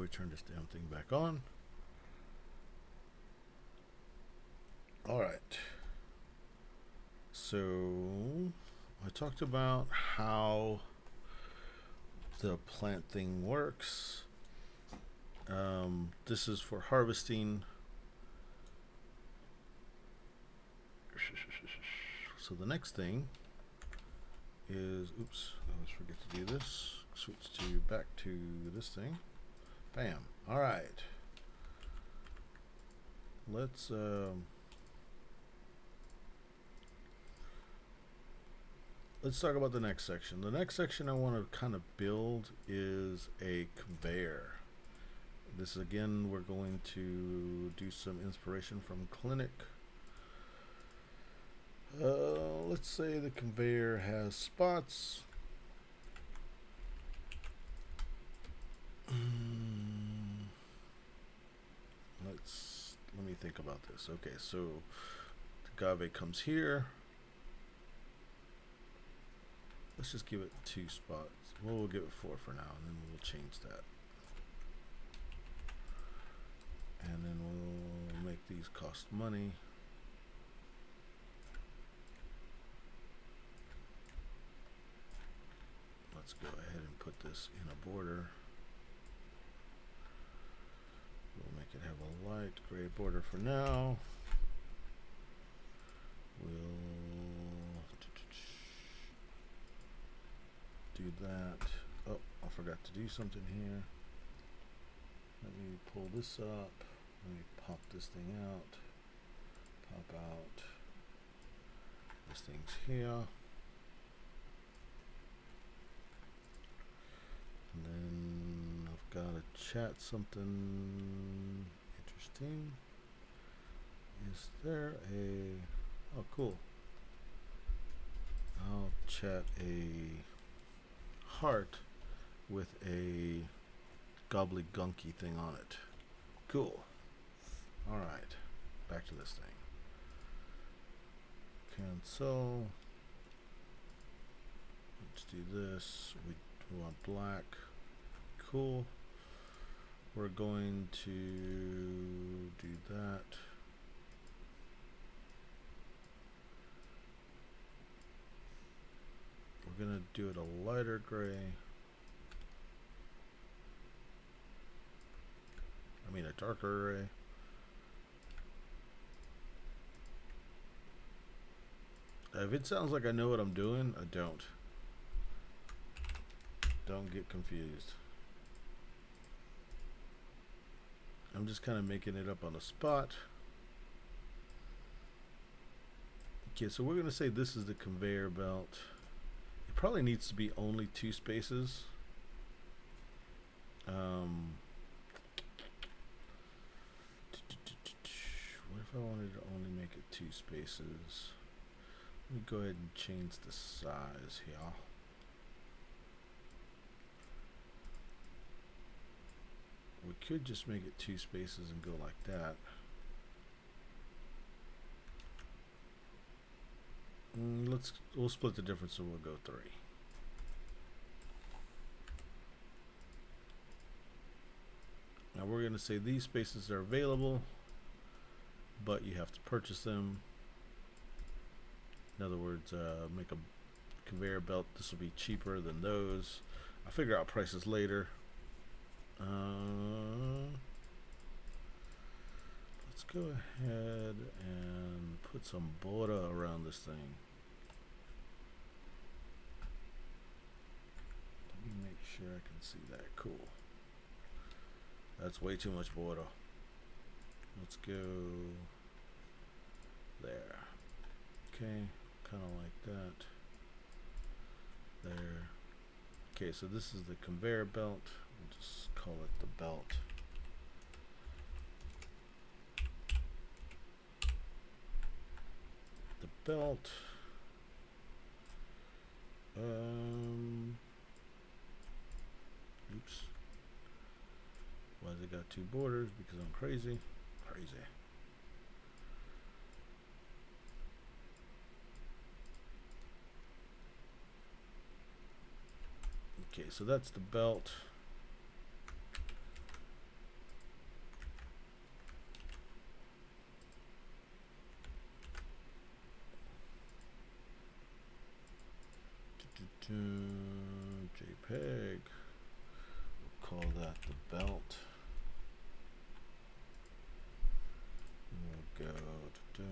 we turn this damn thing back on. All right. So I talked about how the plant thing works. This is for harvesting. So the next thing is, oops, I always forget to do this. Switch to back to this thing. Bam. All right. Let's talk about the next section. The next section I want to kind of build is a conveyor. This again, we're going to do some inspiration from Clinic. Let's say the conveyor has spots. Let me think about this. Okay, so the agave comes here. Let's just give it 2 spots. Well, we'll give it 4 for now, and then we'll change that. And then we'll make these cost money. Let's go ahead and put this in a border. We'll make it have a light gray border for now. We'll do that. Oh, I forgot to do something here. Let me pull this up. Let me pop this thing out. Pop out. This thing's here. And then I've got to chat something interesting. Is there a... Oh, cool. I'll chat a heart with a gobbly-gunky thing on it. Cool. Alright. Back to this thing. Cancel. Let's do this. We want black. Cool. We're going to do that. We're going to do it a lighter gray. I mean a darker gray. If it sounds like I know what I'm doing, I don't. Don't get confused. I'm just kind of making it up on the spot. Okay, so we're going to say this is the conveyor belt. It probably needs to be only 2 spaces. What if I wanted to only make it 2 spaces? Let me go ahead and change the size here. We could just make it 2 spaces and go like that. We'll split the difference, so we'll go 3. Now we're going to say these spaces are available, but you have to purchase them. In other words, make a conveyor belt. This will be cheaper than those. I'll figure out prices later. Let's go ahead and put some border around this thing. Let me make sure I can see that. Cool. That's way too much border. Let's go there. Okay, kind of like that. There. Okay, so this is the conveyor belt. We'll just call it the belt. The belt. Oops. Why has it got 2 borders? Because I'm crazy. Crazy. Okay, so that's the belt. the belt. We'll go to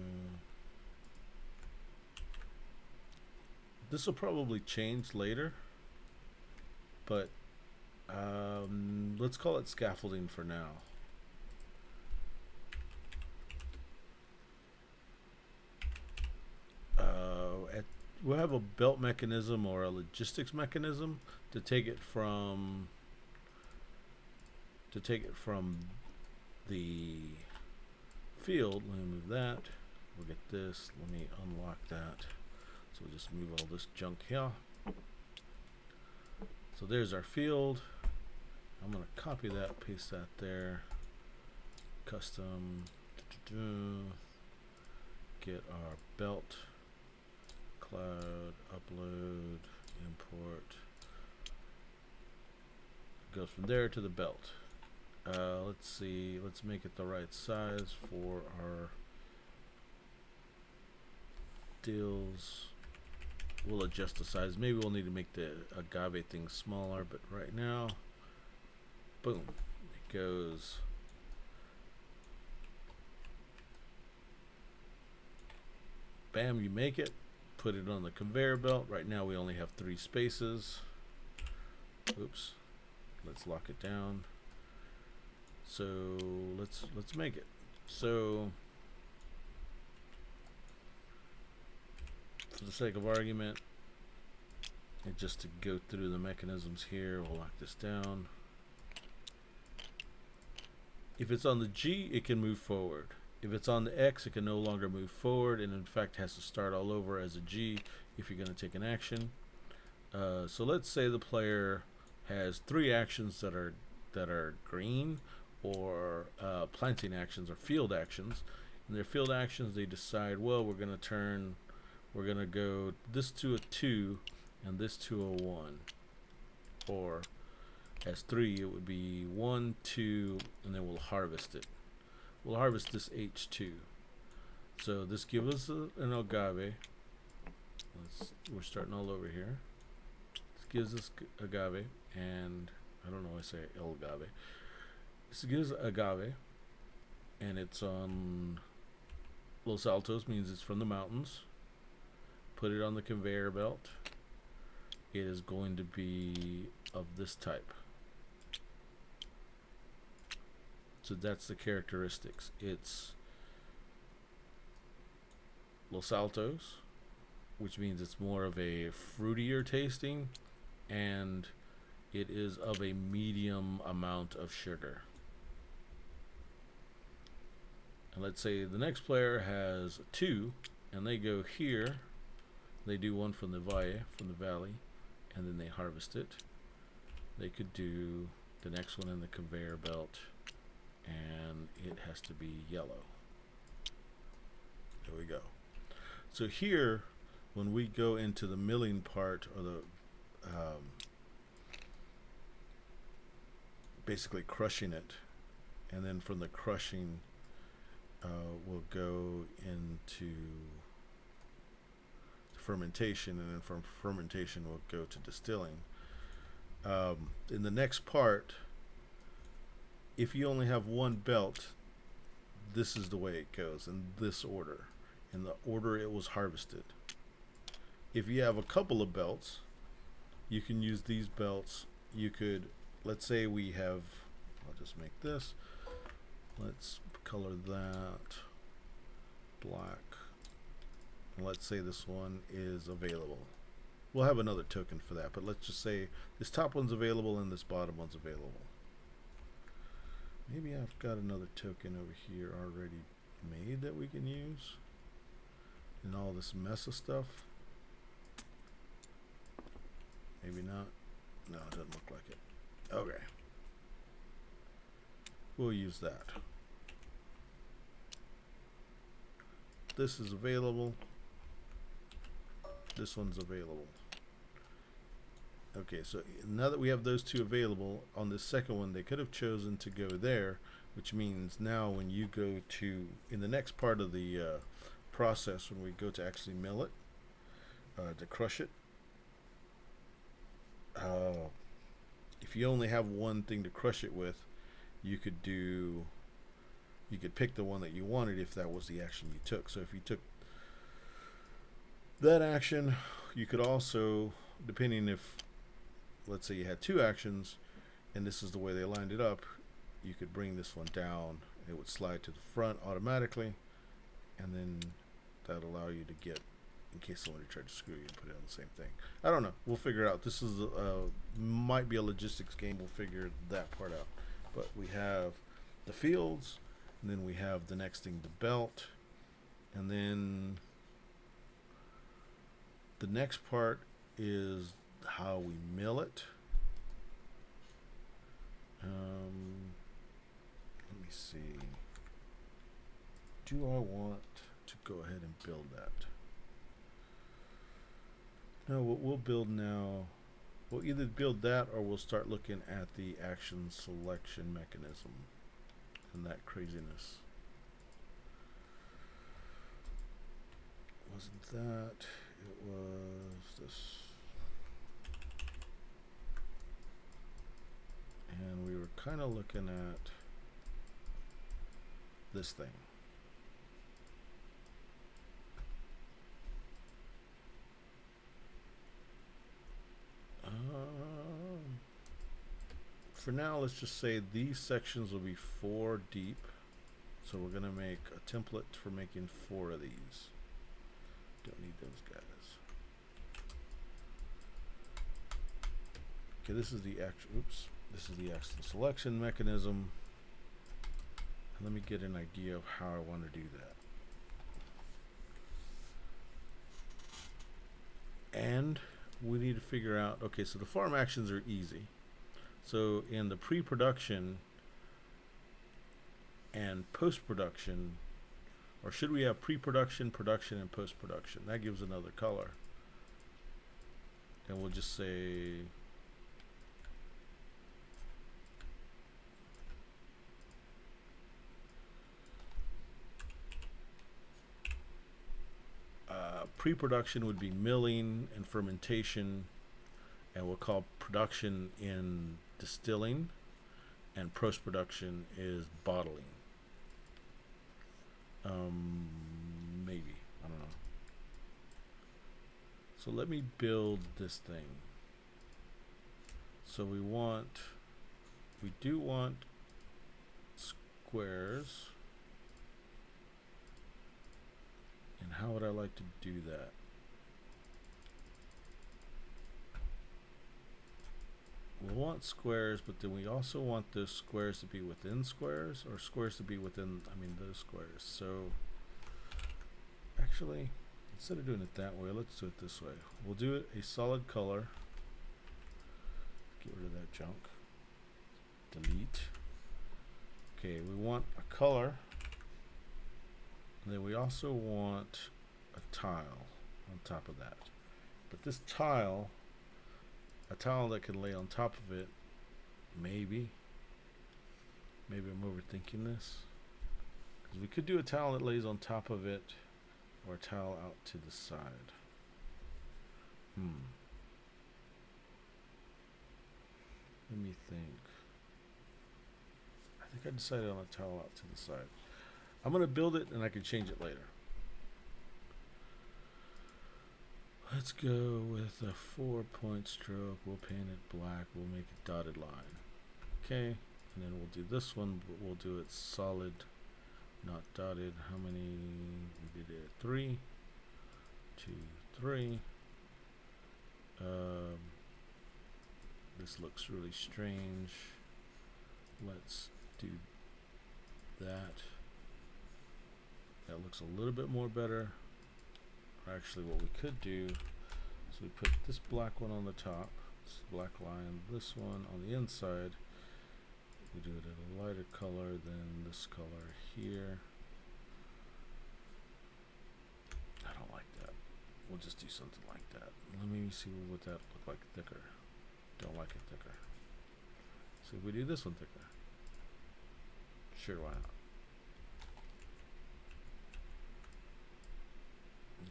this will probably change later, but let's call it scaffolding for now. We'll have a belt mechanism or a logistics mechanism to take it from the field. Let me move that. We'll get this. Let me unlock that. So we'll just move all this junk here. So there's our field. I'm going to copy that, paste that there. Custom. Get our belt. Cloud. Upload. Import. Goes from there to the belt. Let's see. Let's make it the right size for our deals. We'll adjust the size. Maybe we'll need to make the agave thing smaller, but right now, boom, it goes. Bam, you make it. Put it on the conveyor belt. Right now we only have 3 spaces. Oops. Let's lock it down. So let's make it. So for the sake of argument, and just to go through the mechanisms here, we'll lock this down. If it's on the G, it can move forward. If it's on the X, it can no longer move forward, and in fact has to start all over as a G if you're going to take an action. So let's say the player has 3 actions that are green, or planting actions or field actions. In their field actions, they decide, well, we're going to go this to a 2 and this to a 1. Or as 3, it would be 1, 2, and then we'll harvest it. We'll harvest this H2. So this gives us an agave. We're starting all over here. This gives us agave, and I don't know why I say el agave. This gives agave, and it's on Los Altos, means it's from the mountains. Put it on the conveyor belt. It is going to be of this type. So that's the characteristics. It's Los Altos, which means it's more of a fruitier tasting, and it is of a medium amount of sugar. And let's say the next player has 2, and they go here. They do one from the valley, and then they harvest it. They could do the next one in the conveyor belt, and it has to be yellow. There we go. So here, when we go into the milling part, or the basically crushing it, and then from the crushing we'll go into fermentation, and then from fermentation we'll go to distilling. In the next part, if you only have 1 belt, this is the way it goes, in this order, in the order it was harvested. If you have a couple of belts, you can use these belts. You could, let's say we have, I'll just make this, let's color that black, and let's say this one is available. We'll have another token for that, but let's just say this top one's available and this bottom one's available. Maybe I've got another token over here already made that we can use in all this mess of stuff. Maybe not. No, it doesn't look like it. Okay. We'll use that. This is available. This one's available. Okay, so now that we have those 2 available, on this second one, they could have chosen to go there, which means now when you go to, in the next part of the process, when we go to actually mill it, to crush it, if you only have one thing to crush it with, you could pick the one that you wanted if that was the action you took. So if you took that action, you could also, depending if, let's say you had two actions and this is the way they lined it up, you could bring this one down. It would slide to the front automatically, and then that'll allow you to get, in case somebody tried to screw you, and put it on the same thing. I don't know. We'll figure it out. This is might be a logistics game. We'll figure that part out. But we have the fields, and then we have the next thing, the belt, and then the next part is how we mill it. Let me see. Do I want to go ahead and build that? No, we'll build now. We'll either build that or we'll start looking at the action selection mechanism and that craziness. Wasn't that? It was this. And we were kind of looking at this thing. For now, let's just say these sections will be 4 deep. So we're going to make a template for making 4 of these. Don't need those guys. Okay, this is the action selection mechanism. Let me get an idea of how I want to do that. And we need to figure out, okay, so the farm actions are easy. So in the pre-production and post-production, or should we have pre-production, production, and post-production? That gives another color. And we'll just say pre-production would be milling and fermentation, and we'll call production in distilling, and post-production is bottling. Maybe, I don't know. So let me build this thing. So we do want squares. And how would I like to do that? We want squares, but then we also want those squares to be within squares, or squares to be within, those squares. So actually, instead of doing it that way, let's do it this way. We'll do it a solid color. Get rid of that junk. Delete. Okay, we want a color. And then we also want a tile on top of that. But this tile, a tile that can lay on top of it, maybe I'm overthinking this. Because we could do a tile that lays on top of it, or a tile out to the side. Let me think. I think I decided on a tile out to the side. I'm going to build it and I can change it later. Let's go with a 4-point stroke. We'll paint it black. We'll make a dotted line. Okay. And then we'll do this one, but we'll do it solid, not dotted. How many? We did it 3, 2, 3. This looks really strange. Let's do that. That looks a little bit more better. Actually, what we could do is we put this black one on the top, this black line, this one on the inside. We do it in a lighter color than this color here. I don't like that. We'll just do something like that. Let me see what that look like thicker. Don't like it thicker. So if we do this one thicker. Sure, why not?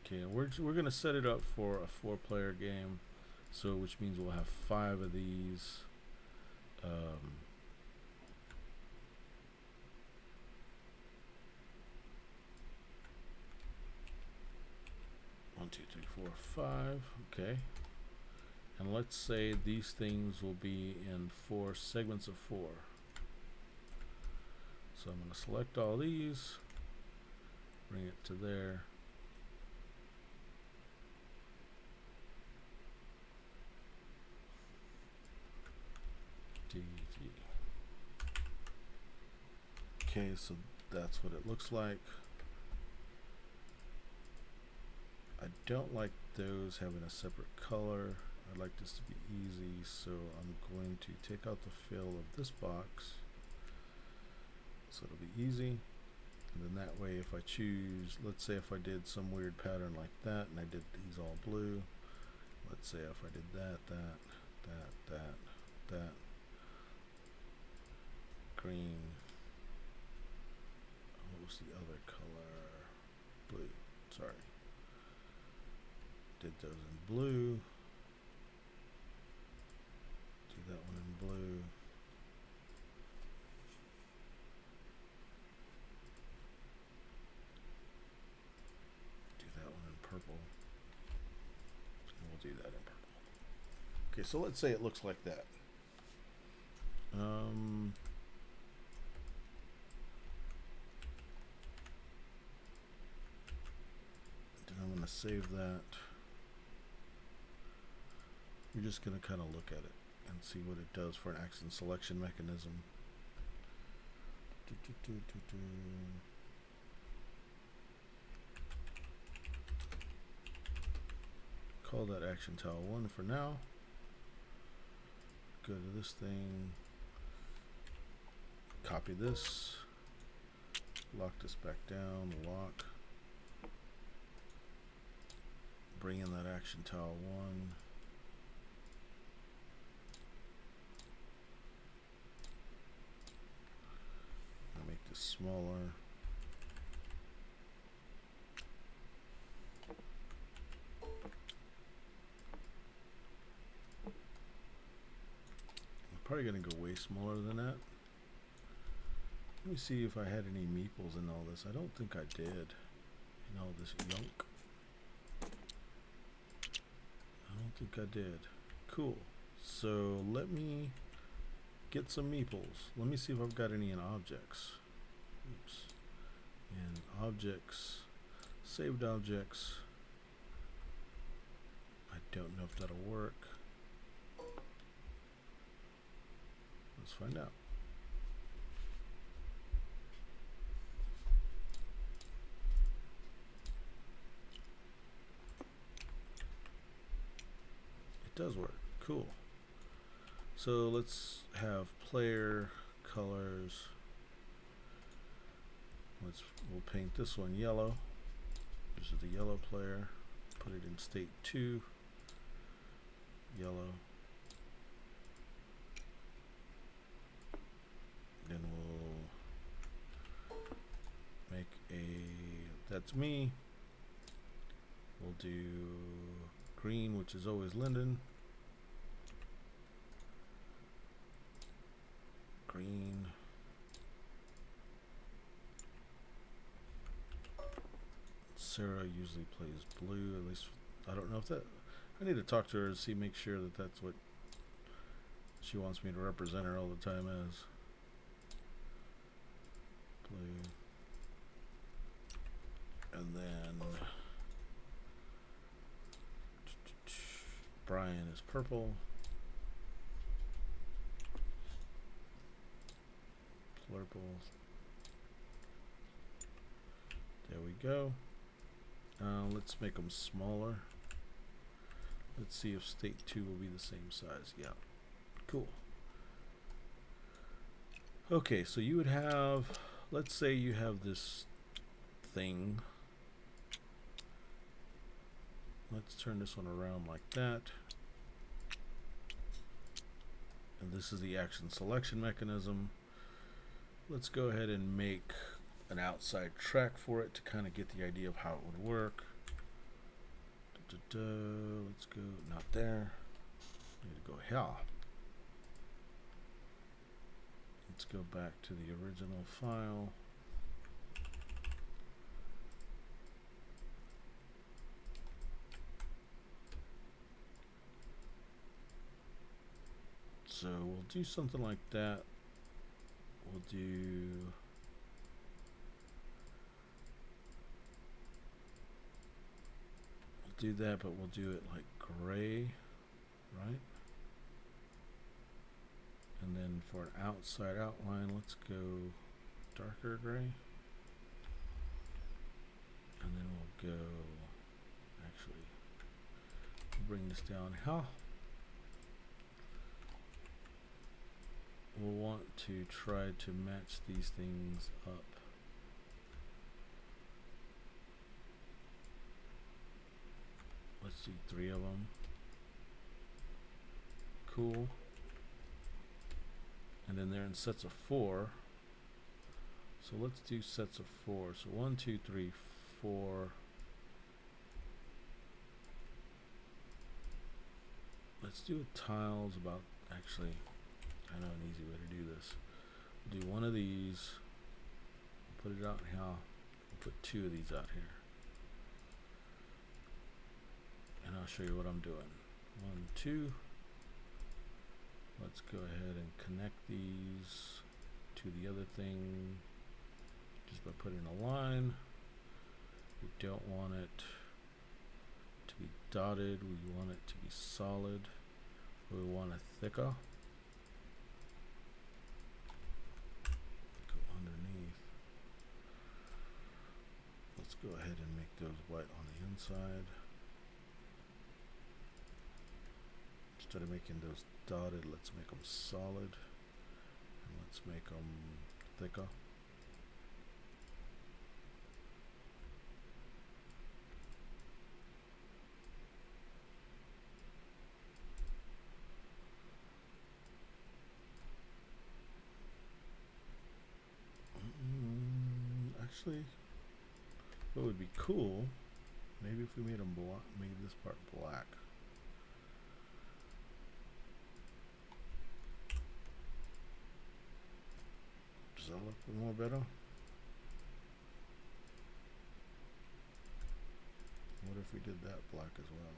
Okay, we're gonna set it up for a 4-player game, so which means we'll have 5 of these. Um, 1, 2, 3, 4, 5. Okay. And let's say these things will be in 4 segments of 4. So I'm going to select all these, bring it to there. Okay, so that's what it looks like. I don't like those having a separate color. I'd like this to be easy, so I'm going to take out the fill of this box. So it'll be easy. And then that way if I choose, let's say if I did some weird pattern like that and I did these all blue. Let's say if I did that, that, green. What was the other color? Blue, sorry. Did those in blue. Do that one in blue. Do that one in purple. And we'll do that in purple. Okay, so let's say it looks like that. Then I'm going to save that. You're just going to kind of look at it and see what it does for an action selection mechanism. Call that action tile 1 for now. Go to this thing, copy this, lock this back down, lock, bring in that action tile 1. I'll make this smaller. Probably gonna go way smaller than that. Let me see if I had any meeples in all this. I don't think I did. In all this yunk. I don't think I did. Cool. So let me get some meeples. Let me see if I've got any in objects. Oops. In objects, saved objects. I don't know if that'll work. Let's find out. It does work. Cool. So let's have player colors. We'll paint this one yellow. This is the yellow player. Put it in state 2. Yellow. Then we'll make that's me. We'll do green, which is always Linden. Green. Sarah usually plays blue, at least I don't know if that, I need to talk to her and see, make sure that that's what she wants me to represent her all the time as. Blue. And then Brian is purple. Purple. There we go. Let's make them smaller. Let's see if state 2 will be the same size. Yeah. Cool. Okay, so you would have, let's say you have this thing. Let's turn this one around like that. And this is the action selection mechanism. Let's go ahead and make an outside track for it to kind of get the idea of how it would work. Let's go, not there. Need to go here. Let's go back to the original file. So we'll do something like that. We'll do that, but we'll do it like gray, right? And then for an outside outline, let's go darker gray. And then we'll go, actually, bring this down. How? We'll want to try to match these things up. Let's do 3 of them. Cool. And then they're in sets of 4. So let's do sets of 4. So 1, 2, 3, 4. Let's do tiles about, actually, I know an easy way to do this. We'll do one of these, put it out here, we'll put 2 of these out here. And I'll show you what I'm doing. 1, 2. Let's go ahead and connect these to the other thing just by putting a line. We don't want it to be dotted, we want it to be solid. We want it thicker. Go underneath. Let's go ahead and make those white on the inside. Instead of making those dotted, let's make them solid. And let's make them thicker. Actually, what would be cool, maybe if we made them black, made this part black. Does that look more better? What if we did that black as well?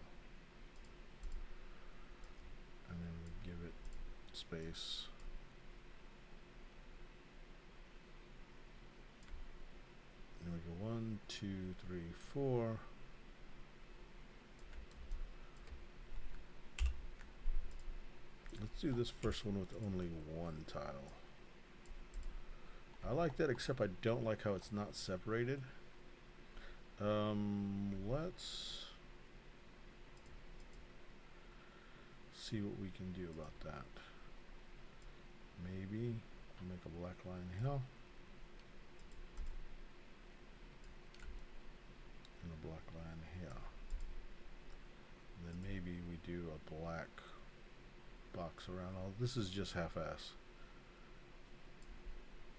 And then we give it space. There we go. 1, 2, 3, 4. Let's do this first one with only 1 tile. I like that, except I don't like how it's not separated. Let's see what we can do about that. Maybe I'll make a black line here. And a black line here. And then maybe we do a black box around all. This is just half-ass.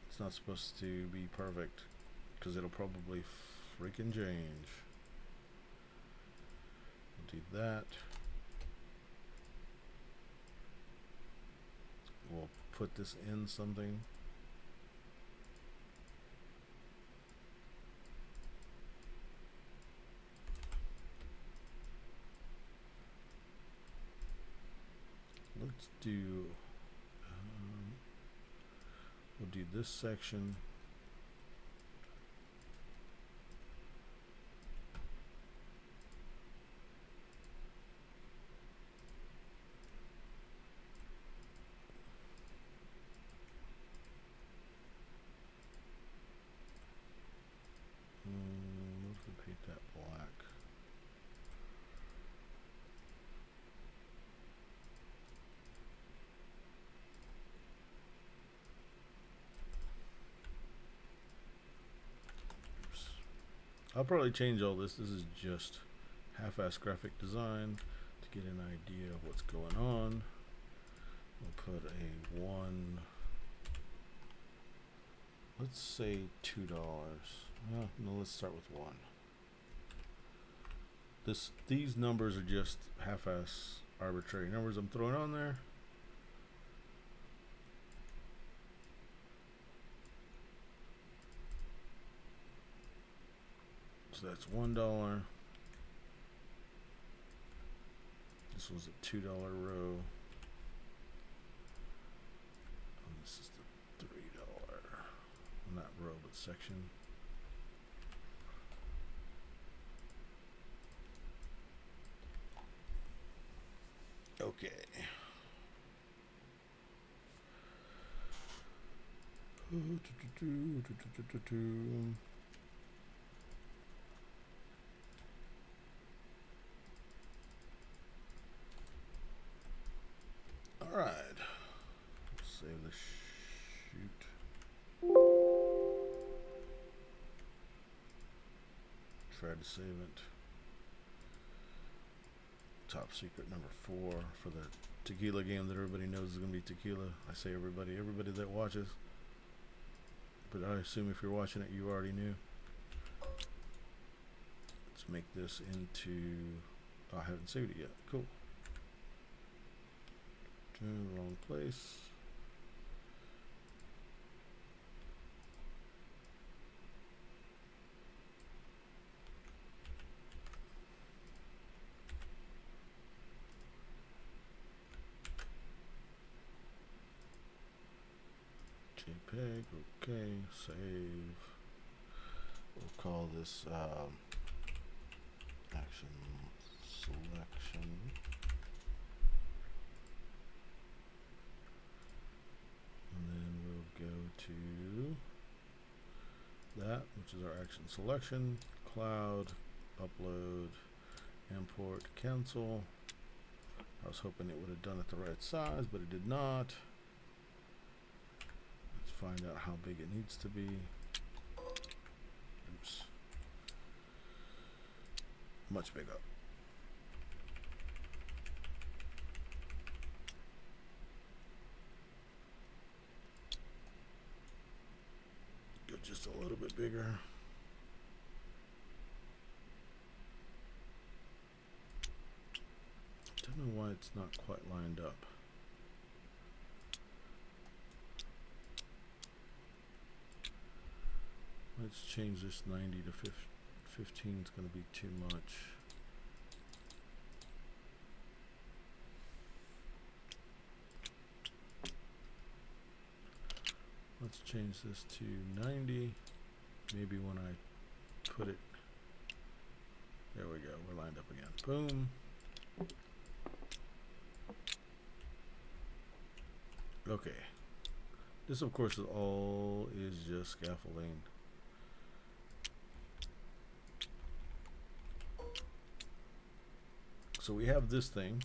It's not supposed to be perfect because it'll probably freaking change. We'll do that. We'll put this in something. Let's do, we'll do this section. What if we paint that black? I'll probably change all this. This is just half-ass graphic design to get an idea of what's going on. We'll put a 1. Let's say $2. No, let's start with 1. These numbers are just half-ass arbitrary numbers I'm throwing on there. So that's $1. This was a $2 row. And this is the $3. Not row, but section. Okay. All right. Save the shoot. Try to save it. Top secret number 4 for the tequila game that everybody knows is going to be tequila. I say everybody that watches. But I assume if you're watching it, you already knew. Let's make this into... Oh, I haven't saved it yet. Cool. Wrong place. JPEG, okay, save. We'll call this action selection. And then we'll go to that, which is our action selection, cloud, upload, import, cancel. I was hoping it would have done it the right size, but it did not. Find out how big it needs to be. Oops. Much bigger. Go just a little bit bigger. Don't know why it's not quite lined up. Let's change this 90 to 15. It's going to be too much. Let's change this to 90. Maybe when I put it, there we go. We're lined up again. Boom. Okay. This, of course, is just scaffolding. So we have this thing.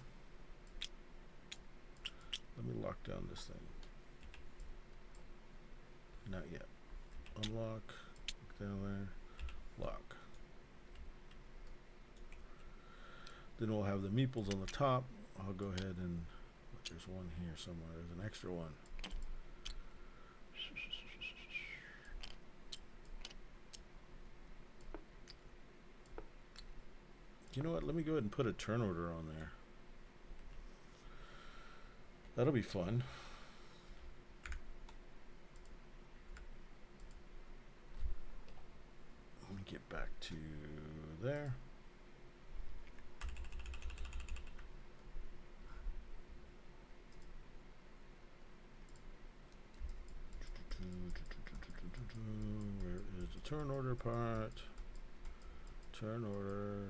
Let me lock down this thing. Not yet. Unlock. Look down there. Lock. Then we'll have the meeples on the top. I'll go ahead and there's one here somewhere. There's an extra one. You know what? Let me go ahead and put a turn order on there. That'll be fun. Let me get back to there. Where is the turn order part? Turn order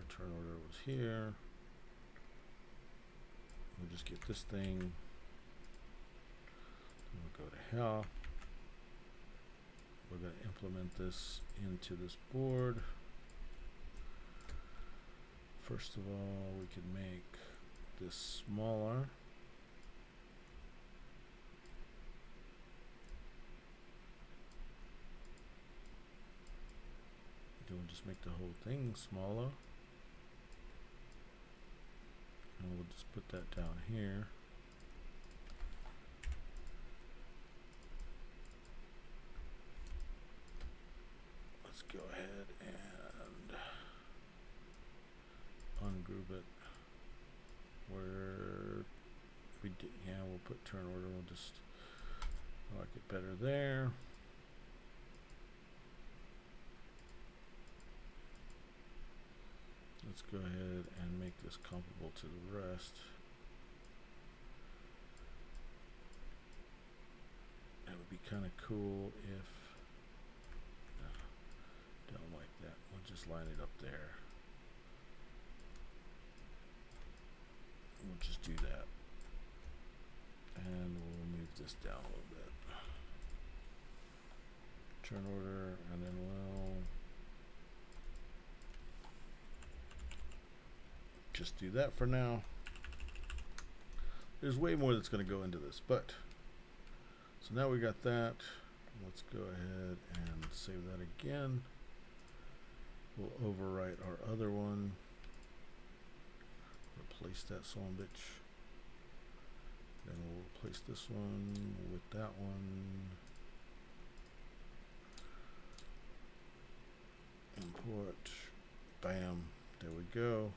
was here. We'll just get this thing. We'll go to hell. We're going to implement this into this board. First of all, we can make this smaller. We'll just make the whole thing smaller. And we'll just put that down here. Let's go ahead and ungroup it. Where we did, yeah, we'll put turn order. We'll just like it better there. let's go ahead and make this comparable to the rest. It would be kind of cool if, don't like that. We'll just line it up there. We'll just do that. And we'll move this down a little bit. Turn order, and then we'll just do that for now. There's way more that's going to go into this, but so now we got that. Let's go ahead and save that again. We'll overwrite our other one. Replace that son of a bitch. Then we'll replace this one with that one. Import. Bam. There we go.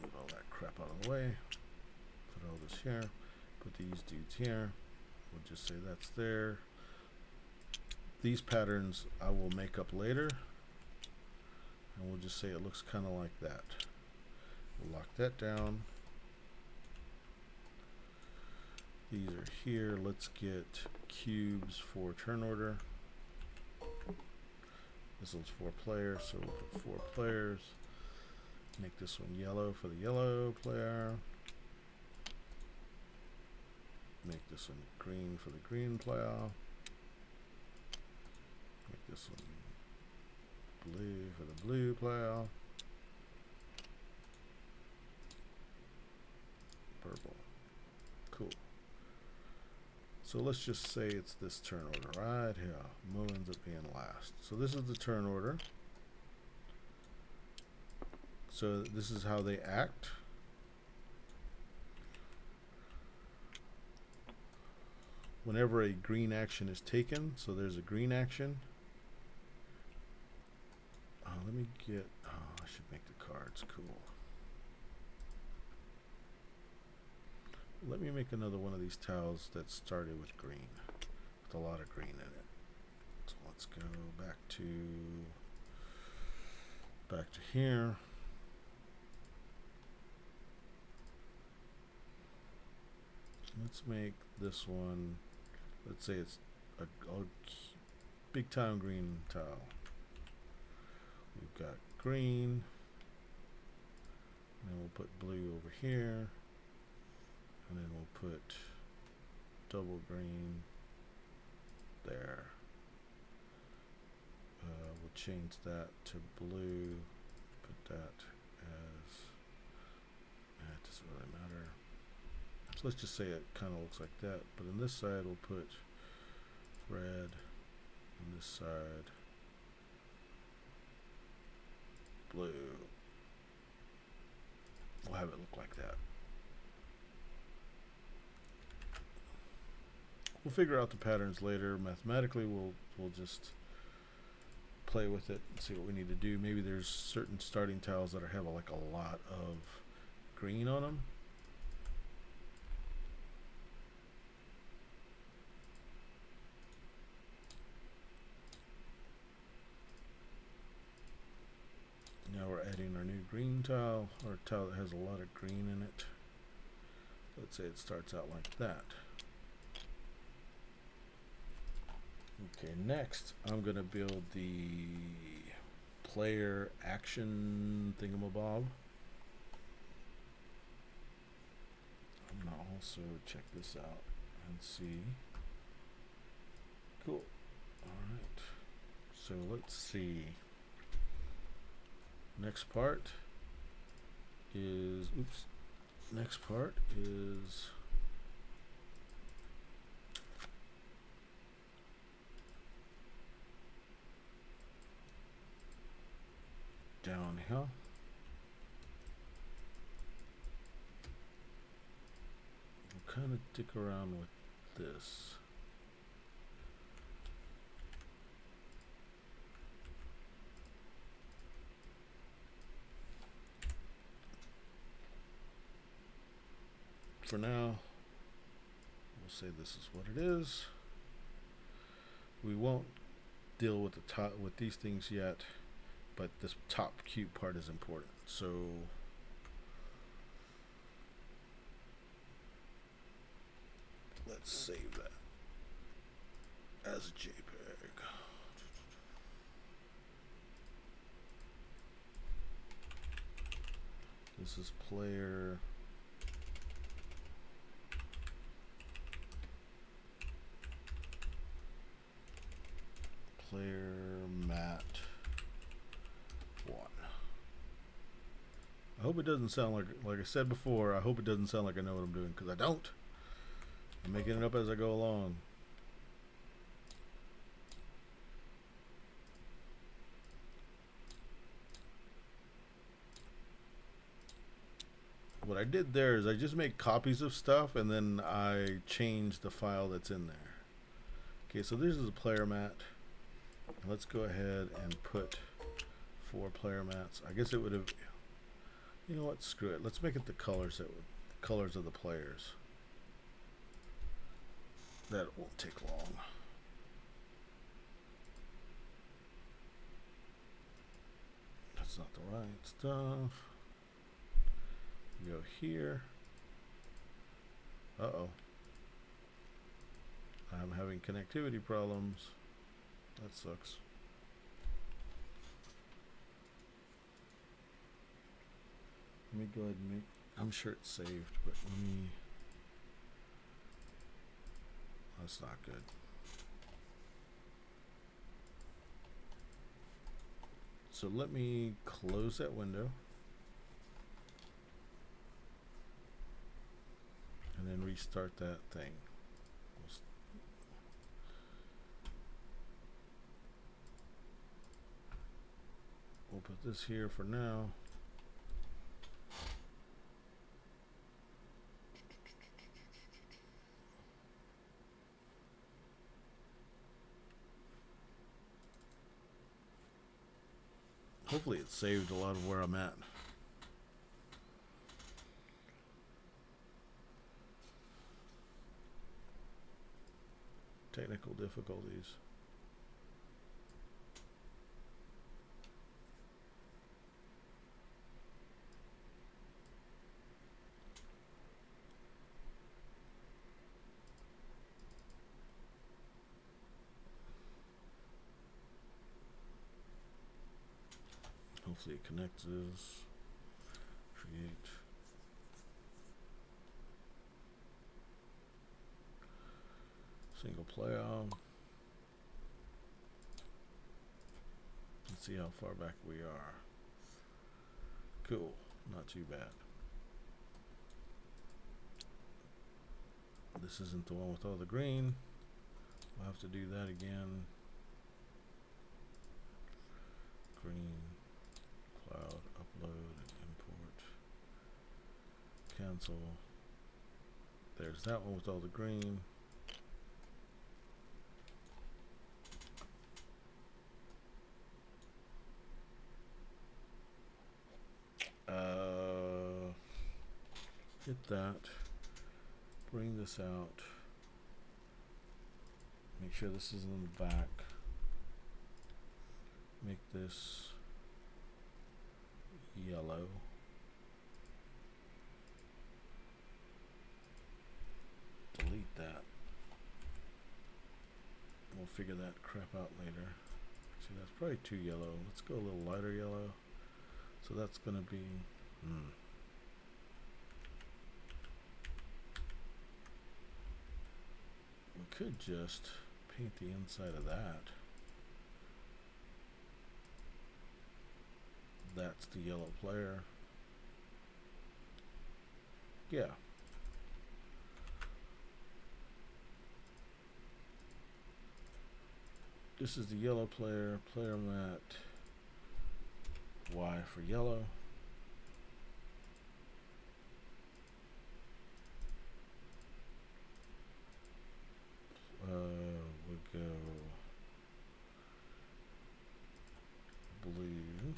Move all that crap out of the way. Put all this here. Put these dudes here. We'll just say that's there. These patterns I will make up later. And we'll just say it looks kind of like that. We'll lock that down. These are here. Let's get cubes for turn order. This one's 4 players, so we'll put 4 players. Make this one yellow for the yellow player. Make this one green for the green player. Make this one blue for the blue player. Purple. Cool. So let's just say it's this turn order right here. Moe ends up being last. So this is the turn order. So this is how they act. Whenever a green action is taken, so there's a green action. Let me get, I should make the cards cool. Let me make another one of these tiles that started with green, with a lot of green in it. So let's go back to here. Let's make this one, let's say it's a big time green tile. We've got green, and then we'll put blue over here, and then we'll put double green there. We'll change that to blue, put that as, it doesn't really matter. So let's just say it kind of looks like that, but on this side we'll put red, on this side blue. We'll have it look like that. We'll figure out the patterns later. Mathematically, we'll just play with it and see what we need to do. Maybe there's certain starting tiles that have like a lot of green on them. Now we're adding our new green tile, or a tile that has a lot of green in it. Let's say it starts out like that. Okay, next I'm going to build the player action thingamabob. I'm going to also check this out and see. Cool. Alright, so let's see. Next part is, next part is down here. We'll kind of dick around with this. For now, we'll say this is what it is. we won't deal with the top with these things yet, but this top cube part is important. So let's save that as a JPEG. This is player. Player mat 1. I hope it doesn't sound like I said before, I hope it doesn't sound like I know what I'm doing, because I don't. I'm making it up as I go along. What I did there is I just make copies of stuff and then I change the file that's in there. Okay, so this is a player mat. Let's go ahead and put 4 player mats. I guess it would have, you know what, screw it. Let's make it the colors of the players. That won't take long. That's not the right stuff. Go here. Uh-oh. I'm having connectivity problems. That sucks. Let me go ahead and I'm sure it's saved, but let me. That's not good. So let me close that window. And then restart that thing. We'll put this here for now. Hopefully it saved a lot of where I'm at. Technical difficulties. Hopefully it connects this. Create. Single playoff. Let's see how far back we are. Cool. Not too bad. This isn't the one with all the green. We'll have to do that again. Green. Cloud. Upload. Import. Cancel. There's that one with all the green. Hit that. Bring this out. Make sure this is in the back. Make this yellow. Delete that. We'll figure that crap out later. See, that's probably too yellow. Let's go a little lighter yellow. So that's going to be... We could just paint the inside of that. That's the yellow player. Yeah. This is the yellow player, player mat. Y for yellow. We'll go blue.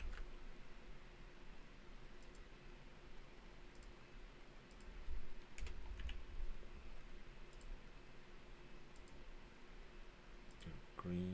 Green.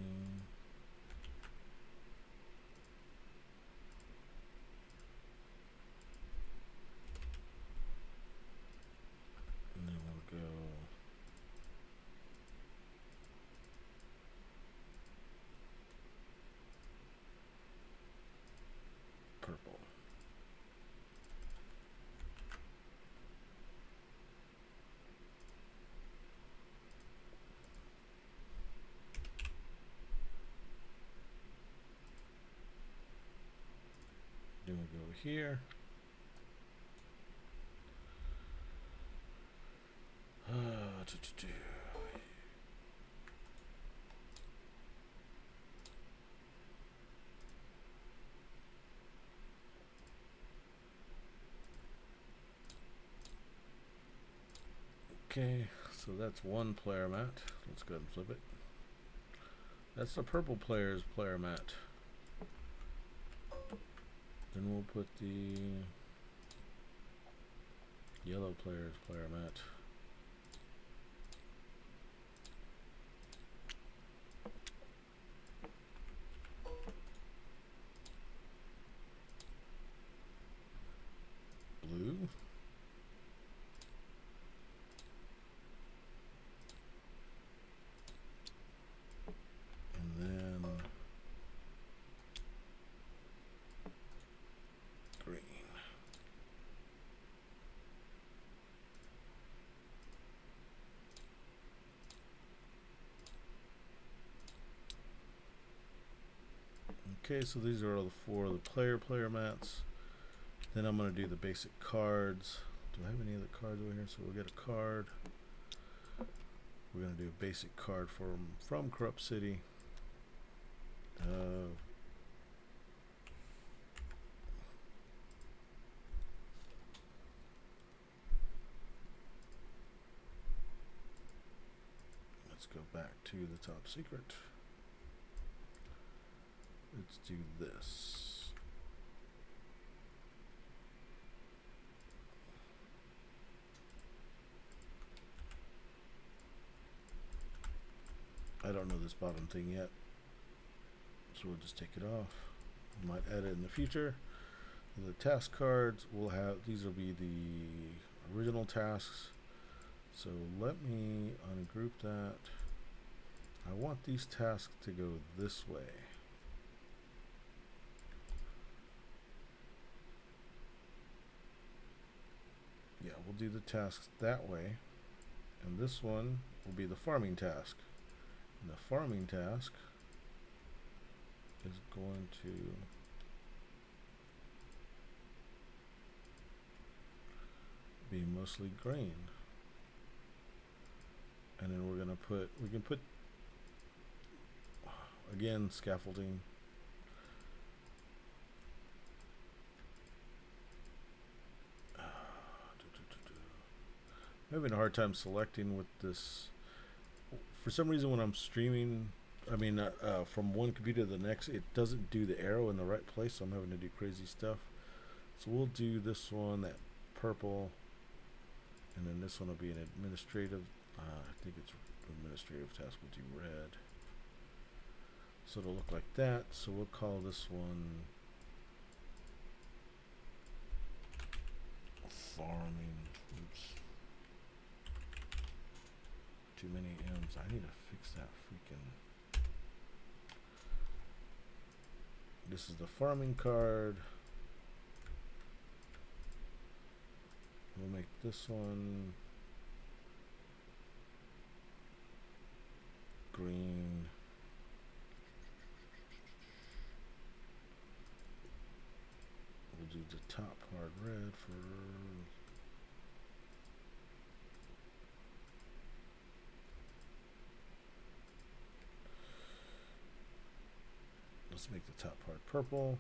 go over here. Okay, so that's one player mat. Let's go ahead and flip it. That's the purple player's player mat. Then we'll put the yellow player's player mat. Blue. And then green. Okay, so these are all the four of the player mats. Then I'm going to do the basic cards. Do I have any other cards over here? So we'll get a card. We're going to do a basic card from Corrupt City. Let's go back to the top secret. Let's do this. I don't know this bottom thing yet, so we'll just take it off. We might add it in the future. The task cards will have, these will be the original tasks. So let me ungroup that. I want these tasks to go this way. Yeah, we'll do the tasks that way. And this one will be the farming task. And the farming task is going to be mostly grain. And then we're going to put, we can put, again, scaffolding. I'm having a hard time selecting with this. For some reason when I'm streaming, from one computer to the next, it doesn't do the arrow in the right place, so I'm having to do crazy stuff. So we'll do this one, that purple, and then this one will be an administrative, I think it's administrative task, we'll do red. So it'll look like that, so we'll call this one farming. Oops. Too many M's. I need to fix that freaking. This is the farming card. We'll make this one green. We'll do the top part red for. Let's make the top part purple,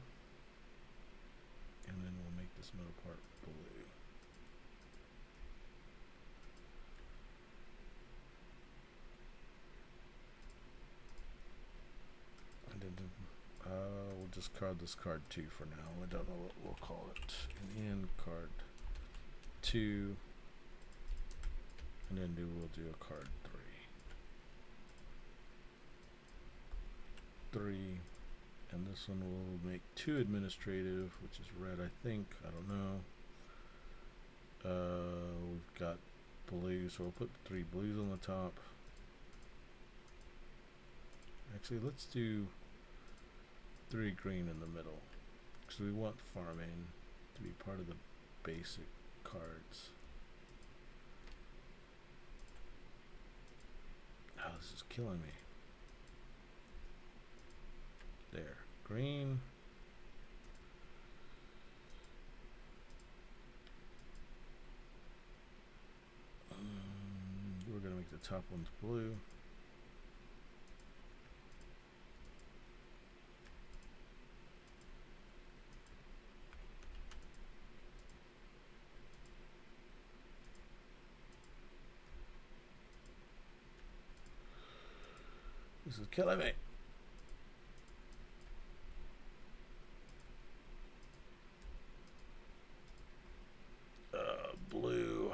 and then we'll make this middle part blue. And then we'll just card this card 2 for now. I don't know what we'll call it. An in card 2, and then we'll do a card 3. And this one will make 2 administrative, which is red, I think. I don't know. We've got blue, so we'll put 3 blues on the top. Actually, let's do 3 green in the middle, because we want farming to be part of the basic cards. Oh, this is killing me. There. Green. make the top ones blue. This is killing me. Blue.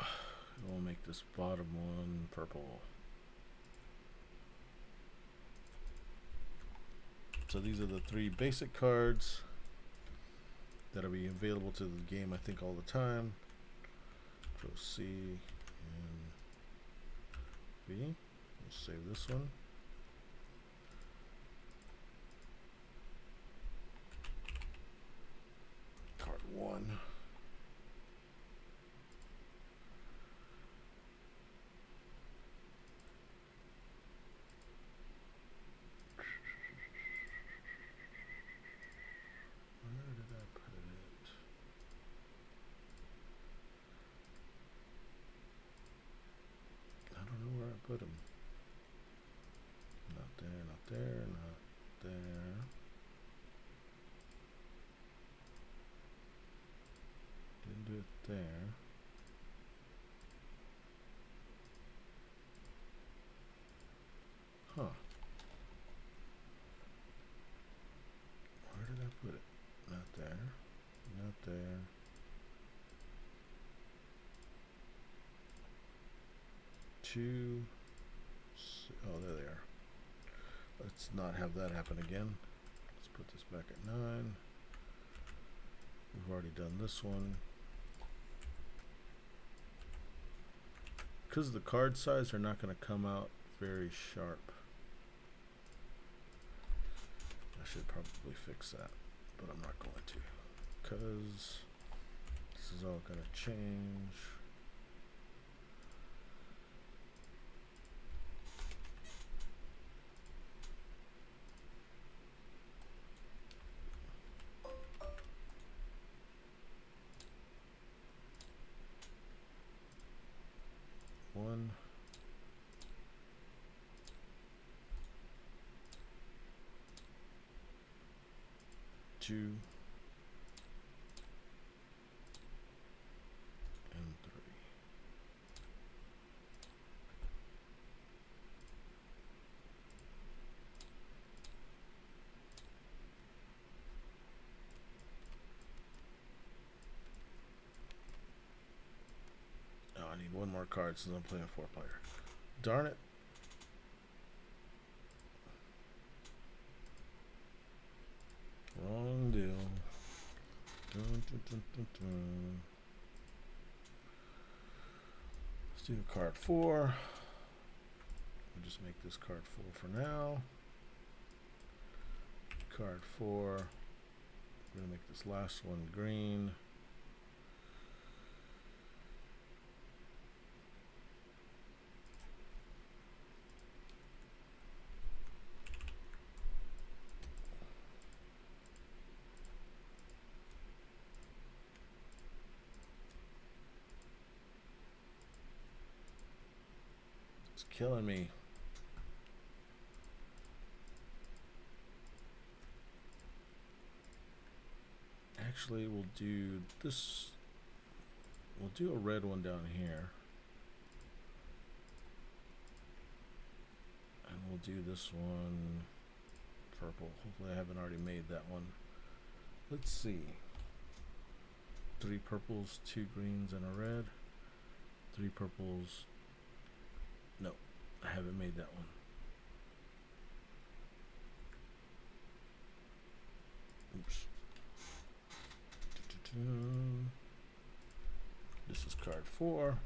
We'll make this bottom one purple. So these are the 3 basic cards that'll be available to the game, I think, all the time. Control C and V. We'll save this one. Card 1. Put them. Not there, not there, not there. Didn't do it there. Huh. Where did I put it? Not there. Not there. Two. Oh, there they are. Let's not have that happen again. Let's put this back at 9. We've already done this one. Because the card size are not going to come out very sharp. I should probably fix that, but I'm not going to. Because this is all going to change. One, two, and 3. Oh, I need one more card since I'm playing a 4-player. Darn it. Wrong deal. Dun, dun, dun, dun, dun. Let's do card 4. We'll just make this card 4 for now. Card 4. We're going to make this last one green. Killing me. Actually, we'll do this. We'll do a red one down here. And we'll do this one purple. Hopefully I haven't already made that one. Let's see. 3 purples, 2 greens, and a red. 3 purples. No, I haven't made that one. Oops. This is card 4.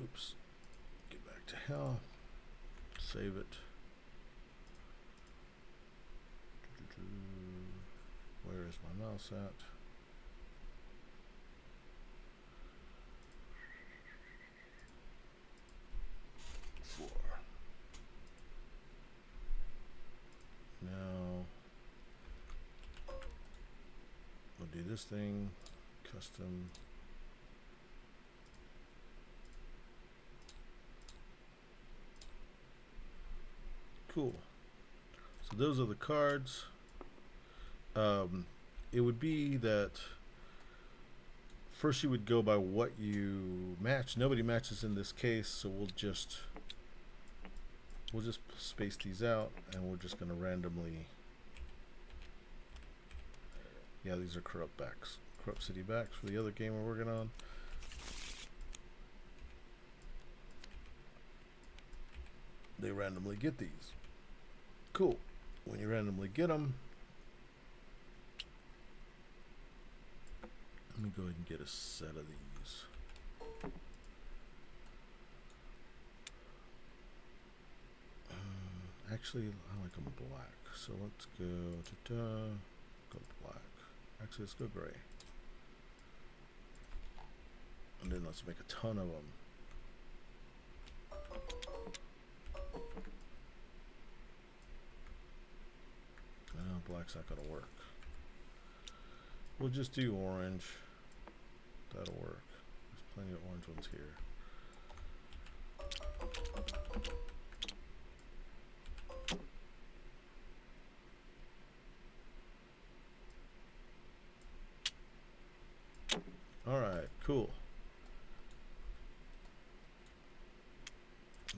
Oops. Get back to hell. Save it. Where is my mouse at? Now we'll do this thing, custom Cool. So those are the cards. It would be that first you would go by what you match. Nobody matches in this case, so we'll just space these out, and we're just going to randomly. Yeah, these are corrupt backs, corrupt city backs for the other game we're working on. They randomly get these. Cool. When you randomly get them, let me go ahead and get a set of these. Actually, I like them black, so let's go go black. Actually, let's go gray, and then let's make a ton of them. Black's not gonna work. We'll just do orange. That'll work. There's plenty of orange ones here. Alright, cool.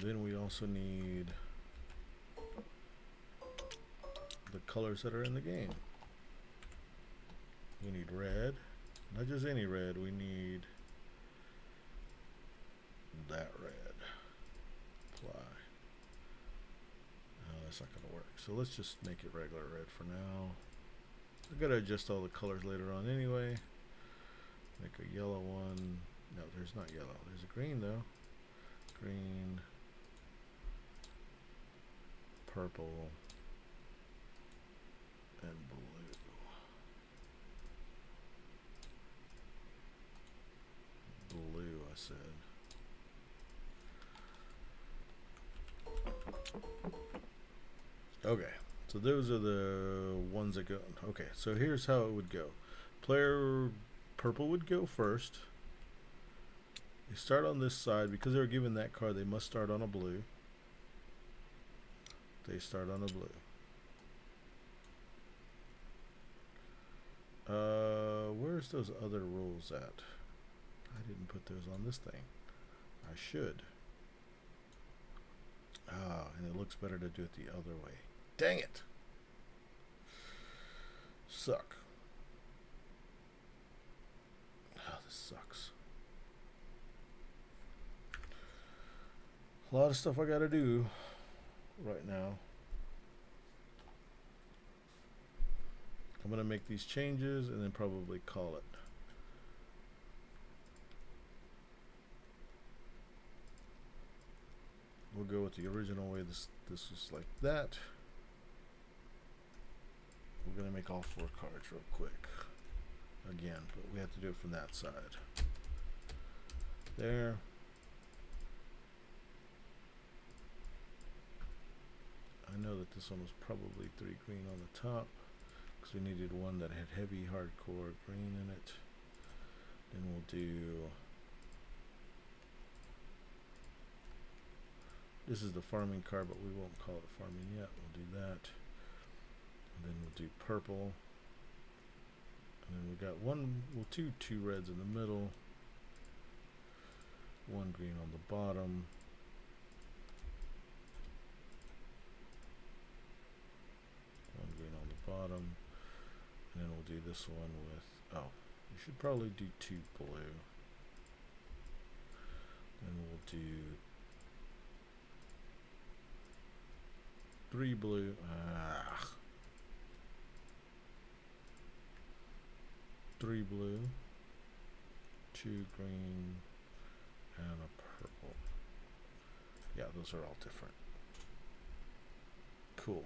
Then we also need the colors that are in the game. We need red, not just any red, we need that red. Apply. No, that's not going to work. So let's just make it regular red for now. I've got to adjust all the colors later on anyway. Make a yellow one. No, there's not yellow. There's a green though. Green, purple, and blue. Blue, I said. Okay, so those are the ones that go. Okay, so here's how it would go. Player purple would go first. They start on this side. Because they were given that card, they must start on a blue. They start on a blue. Where's those other rules at? I didn't put those on this thing. I should. Ah, and it looks better to do it the other way. Dang it! Suck. Oh, this sucks. A lot of stuff I gotta do right now. I'm gonna make these changes and then probably call it. We'll go with the original way. This was like that. We're gonna make all 4 cards real quick again, but we have to do it from that side. There. I know that this one was probably 3 green on the top because we needed one that had heavy hardcore green in it. Then we'll do. This is the farming card, but we won't call it farming yet. We'll do that. And then we'll do purple. And then we got we'll do 2 reds in the middle. 1 green on the bottom. 1 green on the bottom. And then we'll do this one with, oh, we should probably do 2 blue. Then we'll do 3 blue. 3 blue, 2 green, and a purple. Yeah, those are all different. Cool.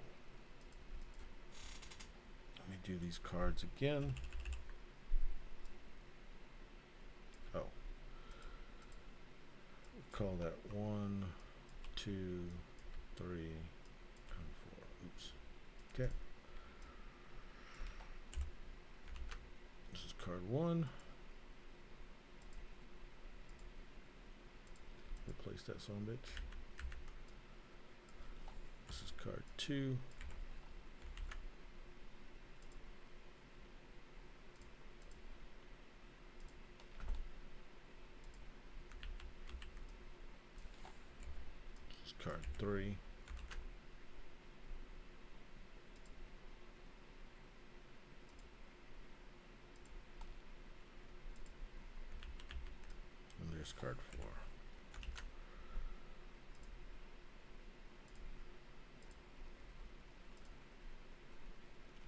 Let me do these cards again. Oh. We'll call that 1, 2, 3, and 4. Oops. Okay. This is card 1. Replace that son of a bitch. This is card 2. This is card 3. And there's card 4.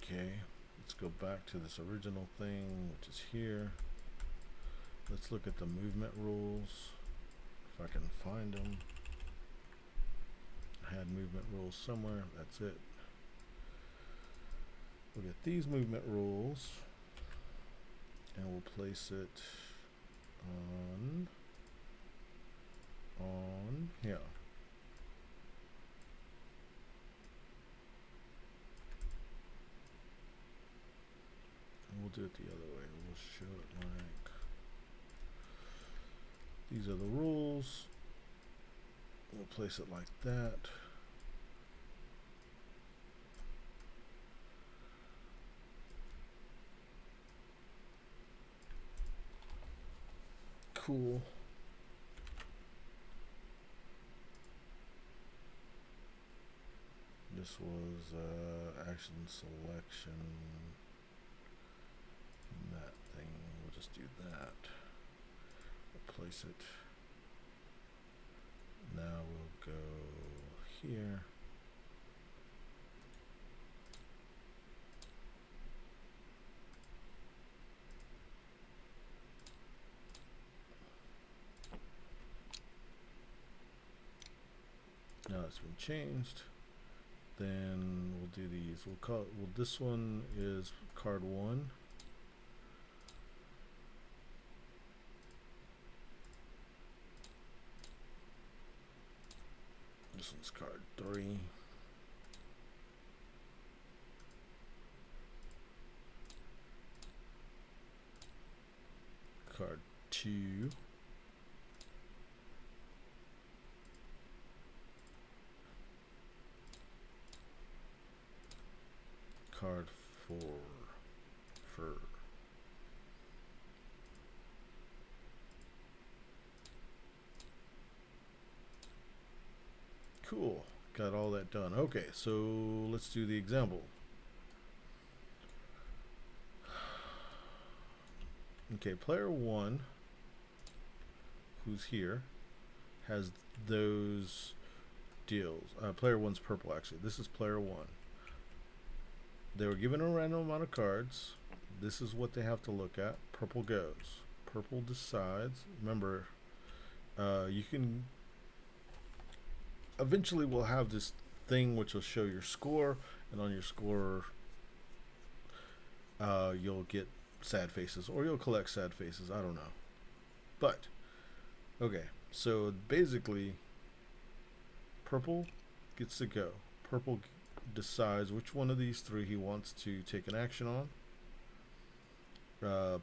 Okay, let's go back to this original thing, which is here. Let's look at the movement rules, if I can find them. I had movement rules somewhere, that's it. We'll get these movement rules, and we'll place it on here. We'll do it the other way. We'll show it like these are the rules. We'll place it like that. Cool. This was action selection. That thing, we'll just do that. We'll place it. Now we'll go here. Now it's been changed. Then we'll do these. We'll call it, well, this one is card 1. This one's card 3. Card 2. Card 4. Fur. Cool. Got all that done. Okay, so let's do the example. Okay, player 1, who's here, has those deals. Player 1's purple, actually. This is player 1. They were given a random amount of cards. This is what they have to look at. Purple goes. Purple decides. Remember, you can... Eventually we'll have this thing which will show your score, and on your score you'll get sad faces, or you'll collect sad faces, I don't know. But, okay, so basically purple gets to go. Purple decides which one of these 3 he wants to take an action on.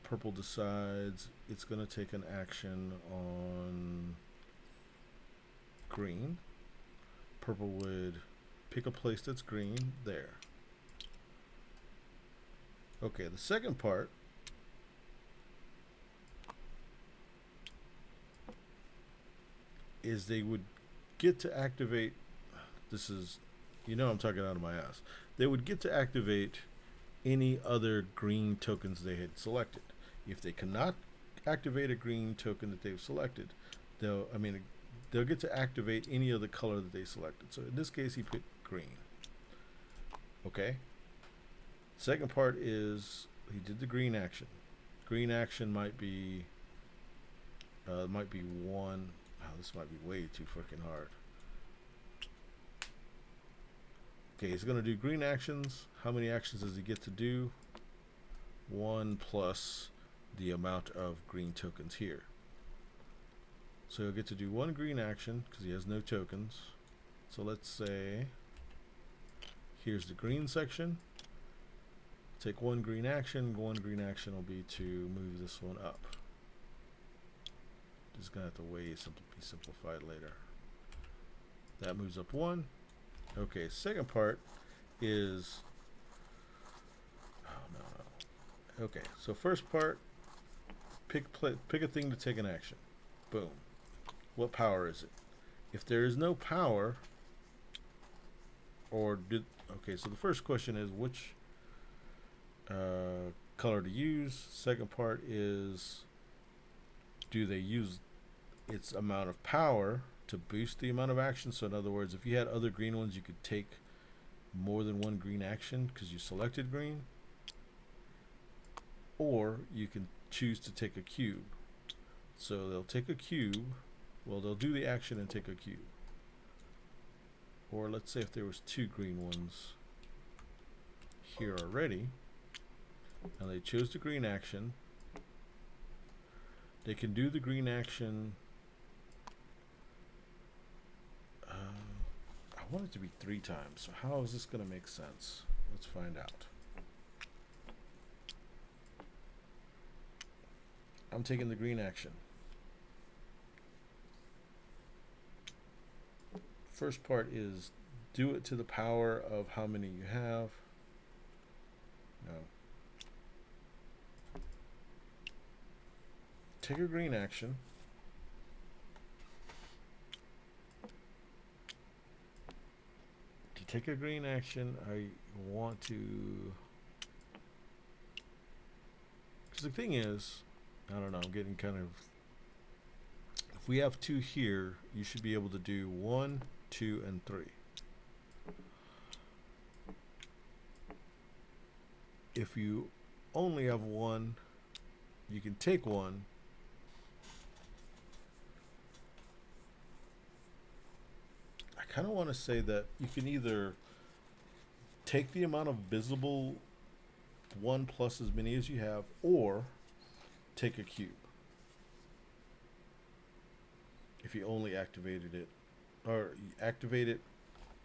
Purple decides it's going to take an action on green. Purple would pick a place that's green there. Okay, the second part is they would get to activate, this is, you know, I'm talking out of my ass. They would get to activate any other green tokens they had selected. If they cannot activate a green token that they've selected, they'll get to activate any other color that they selected. So in this case, he picked green. Okay. Second part is he did the green action. Green action might be 1. Oh, this might be way too freaking hard. Okay, he's going to do green actions. How many actions does he get to do? 1 plus the amount of green tokens here. So he'll get to do 1 green action because he has no tokens. So let's say here's the green section. Take 1 green action. 1 green action will be to move this one up. Just gonna have to be simplified later. That moves up 1. Okay, second part is, oh no, no. Okay, so first part, pick a thing to take an action. Boom. What power is it? If there is no power, okay, so the first question is which color to use. Second part is, do they use its amount of power to boost the amount of action? So in other words, if you had other green ones, you could take more than one green action because you selected green, or you can choose to take a cube. So they'll take a cube, well, they'll do the action and take a cube. Or let's say if there was two green ones here already, and they chose the green action, they can do the green action. I want it to be 3 times, so how is this going to make sense? Let's find out. I'm taking the green action. First part is do it to the power of how many you have. No. Take a green action. To take a green action, I want to, because the thing is, I don't know, I'm getting kind of, if we have 2 here, you should be able to do 1, 2, and 3. If you only have 1, you can take 1. I kind of want to say that you can either take the amount of visible 1 plus as many as you have, or take a cube. If you only activated it, or you activate it,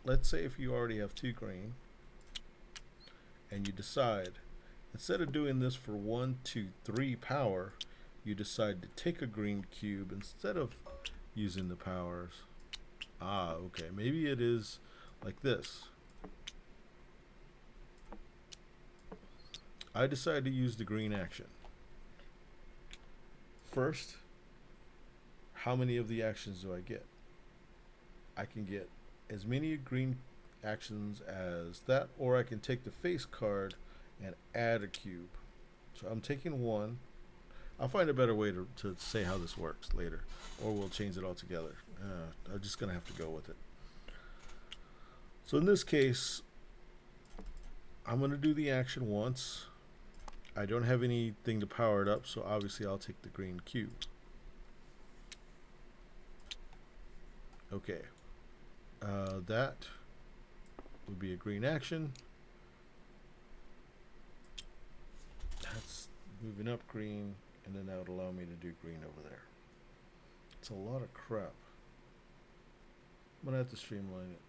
let's say if you already have 2 green, and you decide, instead of doing this for 1, 2, 3 power, you decide to take a green cube instead of using the powers. Ah, okay, maybe it is like this. I decide to use the green action. First, how many of the actions do I get? I can get as many green actions as that, or I can take the face card and add a cube. So I'm taking 1. I'll find a better way to say how this works later, or we'll change it all together. I'm just going to have to go with it. So in this case, I'm going to do the action once. I don't have anything to power it up, so obviously I'll take the green cube. Okay. That would be a green action. That's moving up green, and then that would allow me to do green over there. It's a lot of crap. I'm gonna have to streamline it.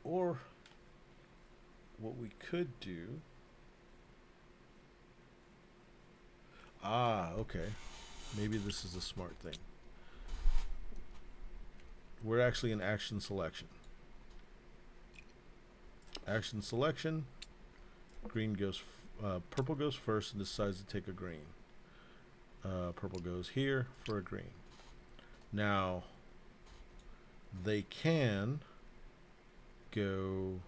Or what we could do, okay, maybe this is a smart thing. We're actually in action selection. Action selection, purple goes first and decides to take a green. Purple goes here for a green. Now, they can go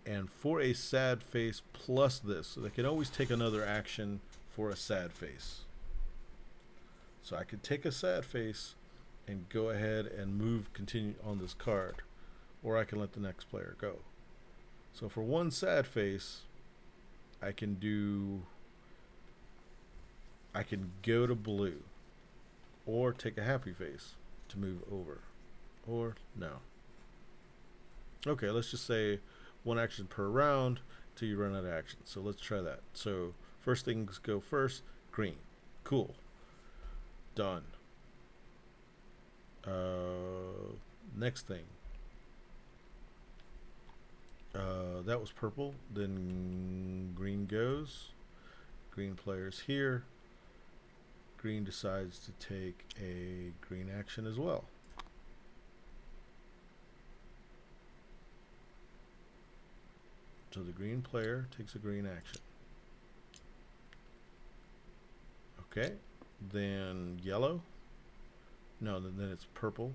and for a sad face plus this, so they can always take another action for a sad face. So I could take a sad face and go ahead and continue on this card, or I can let the next player go. So for one sad face, I can go to blue, or take a happy face to move over, or no. Okay, let's just say 1 action per round till you run out of action. So let's try that. So first things go first, green. Cool. Done. Next thing. That was purple. Then green goes. Green player's here. Green decides to take a green action as well. So the green player takes a green action. Okay. Then yellow. No, then it's purple.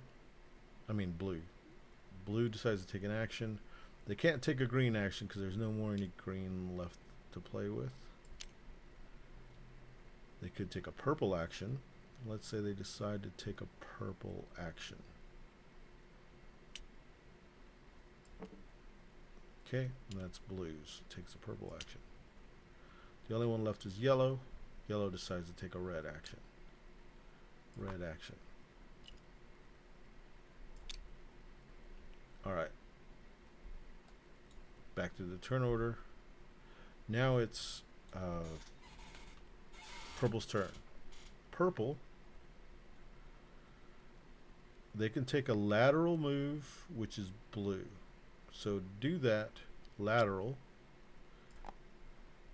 I mean blue. Blue decides to take an action. They can't take a green action because there's no more any green left to play with. They could take a purple action. Let's say they decide to take a purple action. Okay, and that's blues. Takes a purple action. The only one left is yellow. Yellow decides to take a red action. Red action. Alright. Back to the turn order. Now it's purple's turn. Purple, they can take a lateral move, which is blue. So do that. Lateral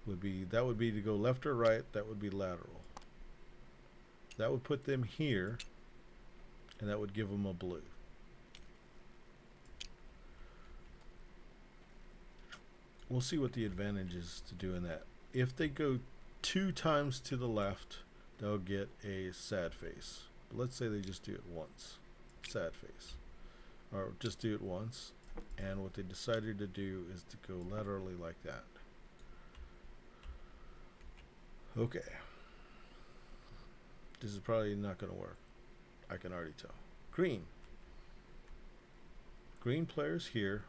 would be to go left or right. That would be lateral. That would put them here, and that would give them a blue. We'll see what the advantage is to doing that. If they go 2 times to the left, they'll get a sad face. But let's say they just do it once. Sad face. Or just do it once. And what they decided to do is to go laterally like that. Okay. This is probably not going to work. I can already tell. Green. Green players here.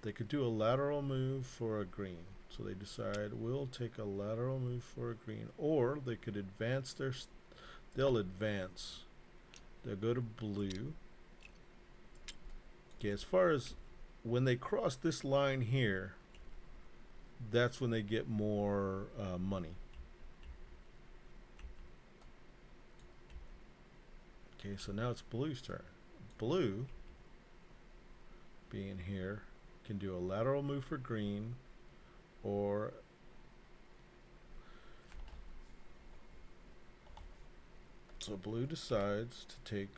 They could do a lateral move for a green. So they decide we'll take a lateral move for a green. Or they could advance they'll advance. They'll go to blue. Okay, as far as when they cross this line here, that's when they get more money. Okay, so now it's blue's turn. Blue, being here, can do a lateral move for green, or so blue decides to take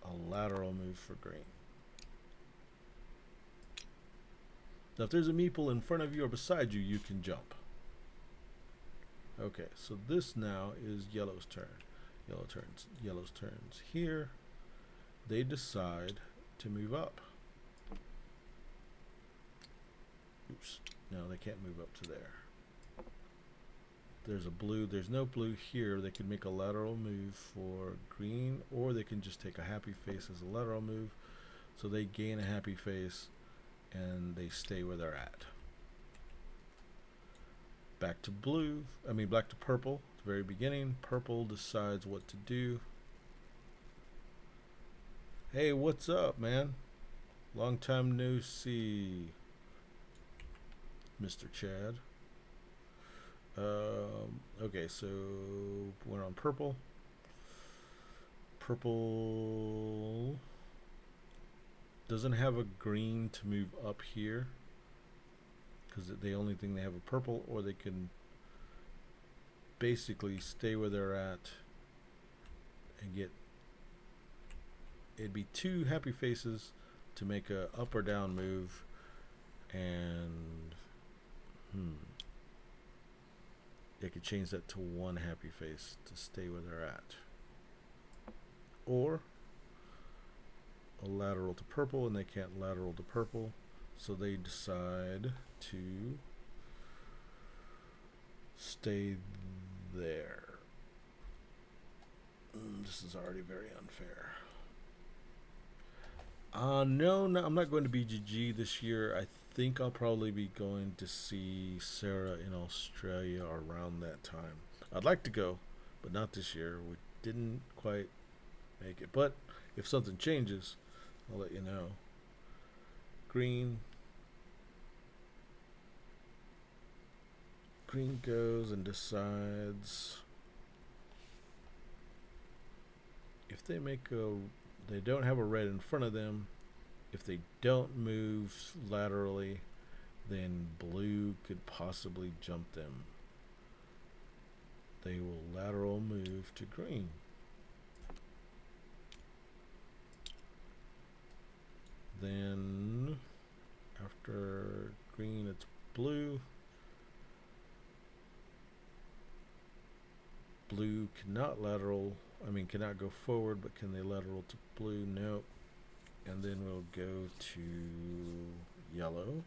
a lateral move for green. Now if there's a meeple in front of you or beside you, you can jump. Okay, so this now is yellow's turn. Yellow's turns here. They decide to move up. Oops. No, they can't move up to there. There's a blue. There's no blue here. They can make a lateral move for green, or they can just take a happy face as a lateral move. So they gain a happy face, and they stay where they're at. Back to blue. Back to purple. At the very beginning, purple decides what to do. Hey, what's up, man? Long time no see, Mr. Chad. Okay, so we're on purple. Purple doesn't have a green to move up here because the only thing they have a purple, or they can basically stay where they're at and get, it'd be 2 happy faces to make a up or down move, and they could change that to 1 happy face to stay where they're at, or a lateral to purple, and they can't lateral to purple, so they decide to stay there. This is already very unfair. No, I'm not going to BGG this year. I think I'll probably be going to see Sarah in Australia around that time. I'd like to go, but not this year. We didn't quite make it. But if something changes, I'll let you know. Green. Green goes and decides if they make they don't have a red in front of them, If they don't move laterally, then blue could possibly jump them. They will lateral move to green. Then after green, it's blue. Blue cannot cannot go forward, but can they lateral to blue? Nope. And then we'll go to yellow.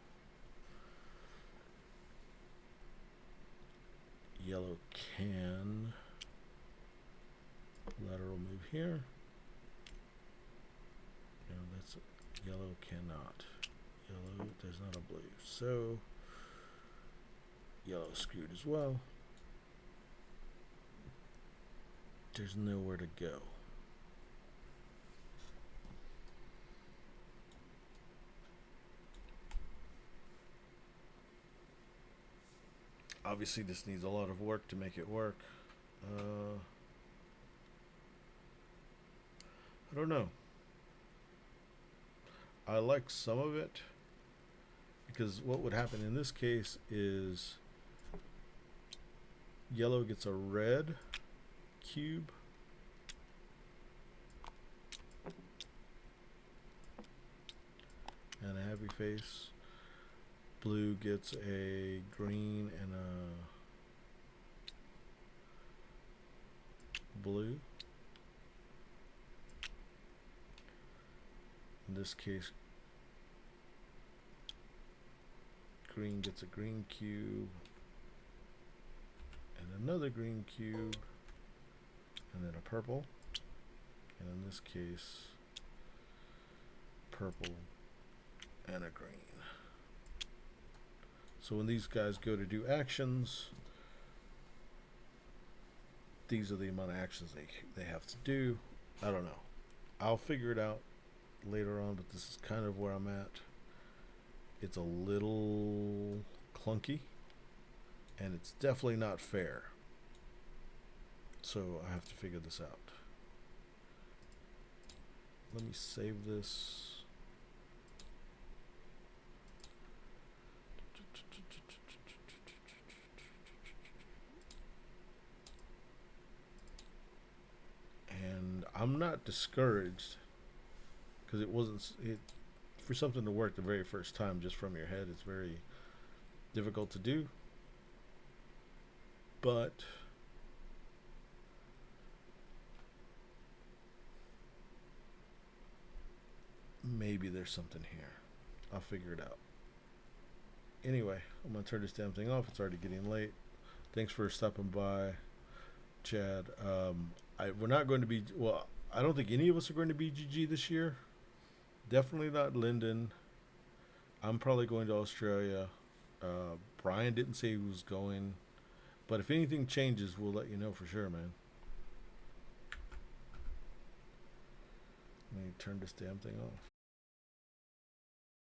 Yellow can lateral move here. No, that's yellow cannot. Yellow, there's not a blue. So yellow screwed as well. There's nowhere to go. Obviously, this needs a lot of work to make it work. I don't know. I like some of it because what would happen in this case is yellow gets a red cube. And a happy face. Blue gets a green and a blue. In this case, green gets a green cube and another green cube and then a purple. And in this case, purple and a green. So when these guys go to do actions, these are the amount of actions they have to do. I don't know. I'll figure it out later on, but this is kind of where I'm at. It's a little clunky, and it's definitely not fair. So I have to figure this out. Let me save this. And I'm not discouraged because for something to work the very first time just from your head, it's very difficult to do. But maybe there's something here. I'll figure it out. Anyway, I'm going to turn this damn thing off. It's already getting late. Thanks for stopping by, Chad. We're not going to be, well, I don't think any of us are going to BGG this year. Definitely not Lyndon. I'm probably going to Australia. Brian didn't say he was going. But if anything changes, we'll let you know for sure, man. Let me turn this damn thing off.